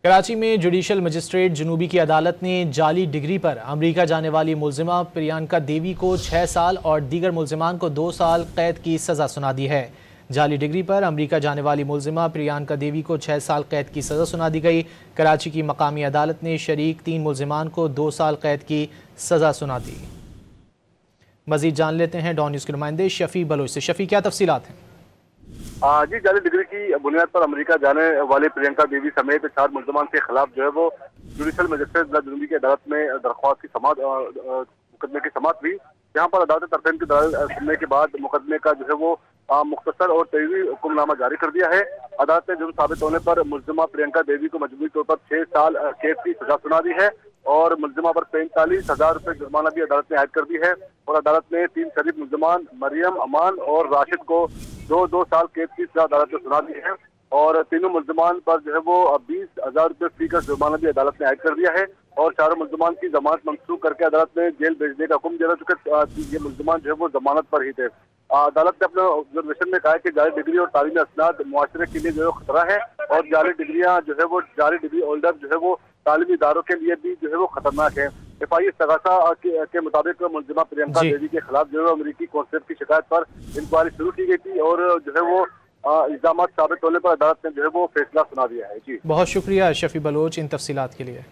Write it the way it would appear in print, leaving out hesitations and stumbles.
कराची में judicial magistrate जनूबी की अदालत ने जाली डिग्री पर अमरीका जाने वाली मुलजिमा प्रियंका देवी को 6 साल और दीगर मुलजिमान को 2 साल कैद की सज़ा सुना दी है। जाली डिग्री पर अमरीका जाने वाली मुलजिमा प्रियंका देवी को 6 साल कैद की सज़ा सुना दी गई। कराची की मकामी अदालत ने शरीक 3 मुलजिमान को 2 साल कैद की सज़ा सुना दी। मज़ीद जान लेते हैं डॉन न्यूज़ के नुमाइंदे शफी बलोच से। शफी, क्या तफसीलात हैं? जी, जाली डिग्री की बुनियाद पर अमेरिका जाने वाले प्रियंका देवी समेत 4 मुल्ज़मान के खिलाफ जो है वो जुडिशल मजिस्ट्रेट जनूबी की अदालत में दरख्वास्त की मुकदमे की समाअत हुई। यहाँ पर अदालत तरफेन की दलाल सुनने के बाद मुकदमे का जो है वो मुख्तसर और तेजी हुक्मनामा जारी कर दिया है। अदालत ने जुर्म साबित होने पर मुल्ज़िमा प्रियंका देवी को मजबूरी तौर पर 6 साल कैद की सजा सुना दी है और मुल्ज़िमा पर 45,000 रुपये जुर्माना भी अदालत ने आयद कर दी है। और अदालत ने 3 शरीफ मुल्ज़िमान मरियम, अमान और राशिद को 2-2 साल कैद की सजा अदालत ने सुना दी है और तीनों मुल्ज़िमान पर जो है वो 20,000 रुपये फी का जुर्माना भी अदालत ने आयद कर दिया है और चारों मुल्ज़िमान की जमानत मंसूख करके अदालत ने जेल भेजने का हुक्म दे चुके। ये मुल्ज़िमान जो है वो जमानत पर ही थे। अदालत ने अपने ऑब्जर्वेशन में कहा है कि जाली डिग्री और तालीमी असनाद मुआशरे के लिए जो है खतरा है और जाली डिग्रियाँ जो है वो जाली डिग्री होल्डर जो है वो तालीमी इदारों के लिए भी जो है वो खतरनाक है। इफ़ाई इस्तगासा के मुताबिक मुल्ज़िमा प्रियंका देवी के खिलाफ जो है अमरीकी कौंसलेट की शिकायत पर इंक्वायरी शुरू की गई थी और जो है वो इल्जामात साबित होने पर अदालत ने जो है वो फैसला सुना दिया है। जी, बहुत शुक्रिया शफी बलोच इन तफसीलात के लिए।